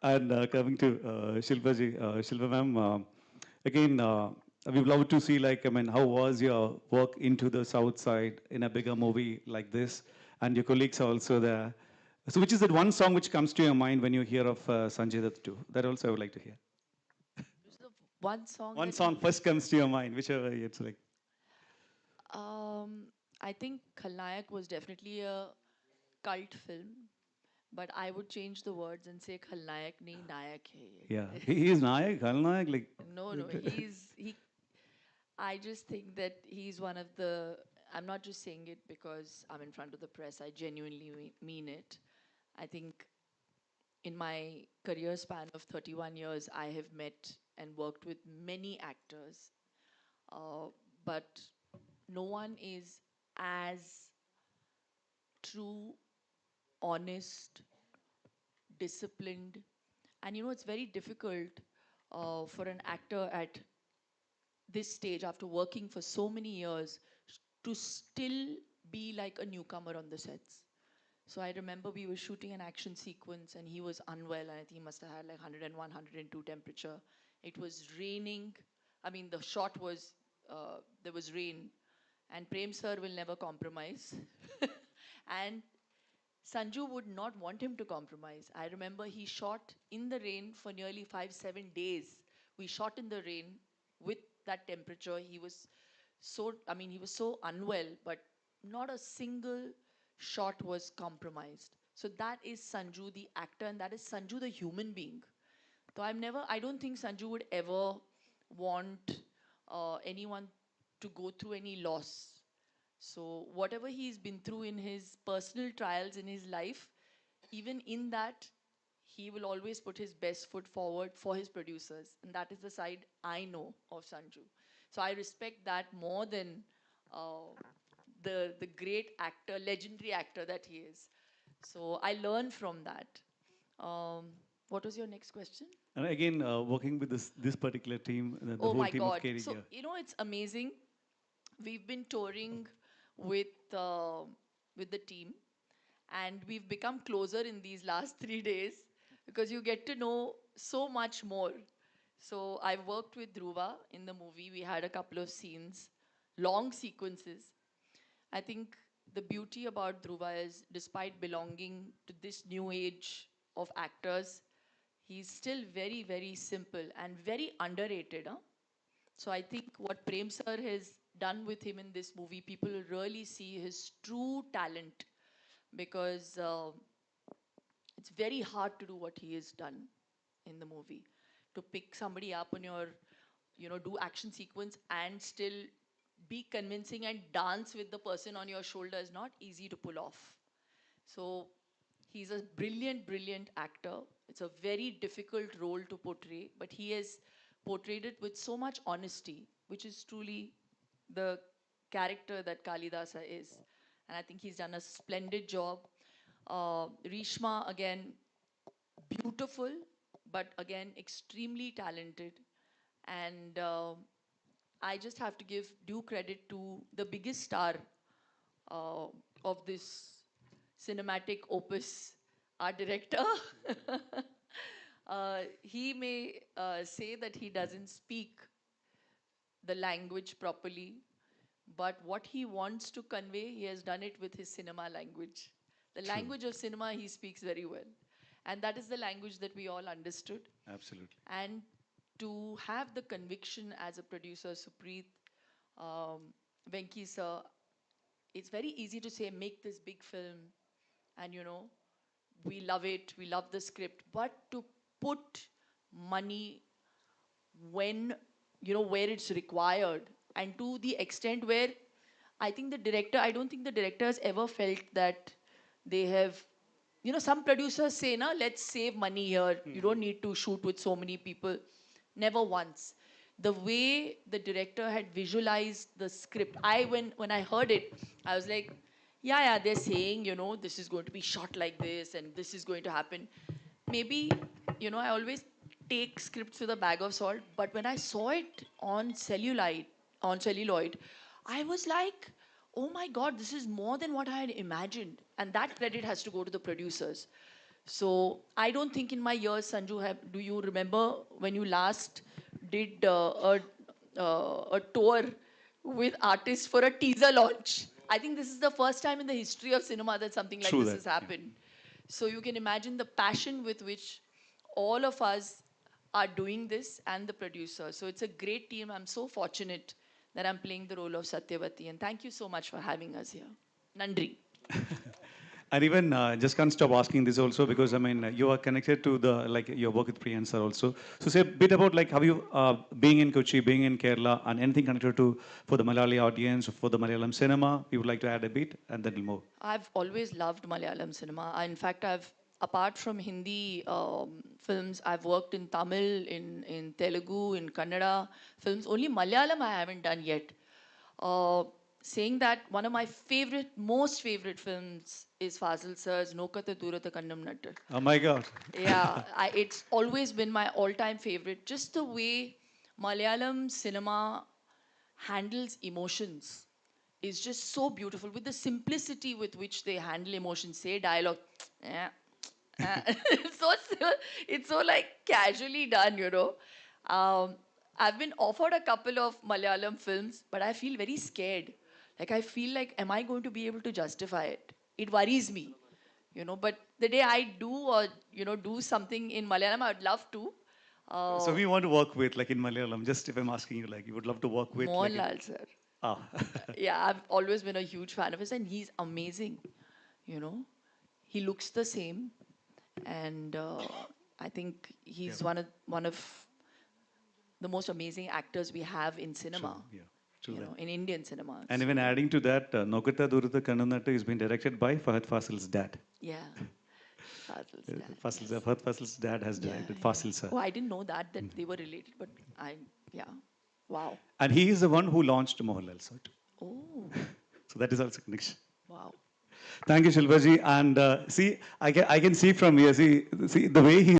And coming to Shilpa ji, Shilpa ma'am, again, we'd love to see, like, I mean, how was your work into the South Side in a bigger movie like this? And your colleagues are also there. So, which is that one song which comes to your mind when you hear of Sanjay Dutt too? That also I would like to hear. Which is the one song One that song we. first comes to your mind, whichever it's like. Um, I think Khalnayak was definitely a cult film, but I would change the words and say Khalnayak nahi Nayak hai Yeah, ye. he is Nayak, Halnayak, like. No, no, he. I just think that he's one of the. I'm not just saying it because I'm in front of the press. I genuinely mean it. I think in my career span of 31 years, I have met and worked with many actors, uh, but no one is as true, honest, disciplined, and it's very difficult for an actor at this stage, after working for so many years, to still be like a newcomer on the sets. So I remember we were shooting an action sequence and he was unwell, and I think he must have had like 101, 102 temperature. It was raining. I mean, the shot was, there was rain, and Prem sir will never compromise. And Sanju would not want him to compromise. I remember he shot in the rain for nearly 5, 7 days. We shot in the rain with that temperature. He was so, I mean, he was so unwell, but not a single shot was compromised. So that is Sanju, the actor, and that is Sanju, the human being. So I don't think Sanju would ever want anyone to go through any loss. So whatever he's been through in his personal trials in his life, even in that, he will always put his best foot forward for his producers. And that is the side I know of Sanju. So I respect that more than uh, the great actor, legendary actor that he is. So I learn from that. Um, what was your next question? And again, working with this particular team, the Oh whole my team of God. Kere So, here. it's amazing. We've been touring with, with the team, and we've become closer in these last 3 days because you get to know so much more. So I've worked with Dhruva in the movie. We had a couple of scenes, long sequences. I think the beauty about Dhruva is, despite belonging to this new age of actors, he's still very, very simple and very underrated. Huh? So I think what Prem sir has done with him in this movie, people will really see his true talent, because it's very hard to do what he has done in the movie. To pick somebody up on your, do action sequence and still be convincing and dance with the person on your shoulder is not easy to pull off. So he's a brilliant, brilliant actor. It's a very difficult role to portray, but he has portrayed it with so much honesty, which is truly the character that Kalidasa is. And I think he's done a splendid job. Reeshma, again, beautiful, but again, extremely talented. And I just have to give due credit to the biggest star uh, of this cinematic opus, our director. He may say that he doesn't speak the language properly, but what he wants to convey, he has done it with his cinema language. The True. language of cinema, he speaks very well. And that is the language that we all understood. Absolutely. And to have the conviction as a producer, Suprith, um, Venki sir, it's very easy to say, make this big film, and we love it, we love the script, but to put money when, where it's required, and to the extent where I don't think the director has ever felt that they have, some producers say, na, let's save money here, you don't need to shoot with so many people. Never once. The way the director had visualized the script, when I heard it, I was like, yeah, yeah, they're saying, this is going to be shot like this and this is going to happen. Maybe, I always take scripts with a bag of salt, but when I saw it on celluloid, I was like, oh my God, this is more than what I had imagined. And that credit has to go to the producers. So I don't think in my years, Sanju, do you remember when you last did a tour with artists for a teaser launch? I think this is the first time in the history of cinema that something like True this that. has Yeah. happened. So you can imagine the passion with which all of us are doing this and the producer. So it's a great team. I'm so fortunate that I'm playing the role of Satyavati. And thank you so much for having us here. Nandri. And even just can't stop asking this also because I mean you are connected to the like your work with Priyan sir also. So say a bit about like how you being in Kochi, being in Kerala, and anything connected to for the Malayali audience, for the Malayalam cinema. We would like to add a bit, and then we'll move. I've always loved Malayalam cinema. In fact, apart from Hindi films, I've worked in Tamil, in Telugu, in Kannada films. Only Malayalam I haven't done yet. Uh, Saying that, one of my most favorite films is Fazil Sir's Nokata Durata Kannam Nattu. Oh my God. Yeah, it's always been my all-time favorite. Just the way Malayalam cinema handles emotions is just so beautiful with the simplicity with which they handle emotions. Say dialogue, eh, it's it's so like casually done, you know. Um, I've been offered a couple of Malayalam films, but I feel very scared. Like I feel like, am I going to be able to justify it? It worries me, you know. But the day I do or do something in Malayalam, I would love to. So Uh, we want to work with like in Malayalam. Just if I'm asking you, like you would love to work with like in, Mohanlal sir. ah. Yeah, I've always been a huge fan of his, and he's amazing. You know, he looks the same, and I think Yeah, he's one of the most amazing actors we have in true. cinema. Yeah, true that. In Indian cinema. And So even adding to that, Nokata Durutha Kannanattu is being directed by Fahad Fasil's dad. yeah, Fazil's dad. Yes. Fahad Fasil's dad has Yeah, directed yeah. Fasil sir. Oh, I didn't know that they were related, but yeah. Wow. And he is the one who launched Mohanlal sir. Oh, So that is also connection. wow. Thank you, Shilpaji. And see, I can see from here, see the way he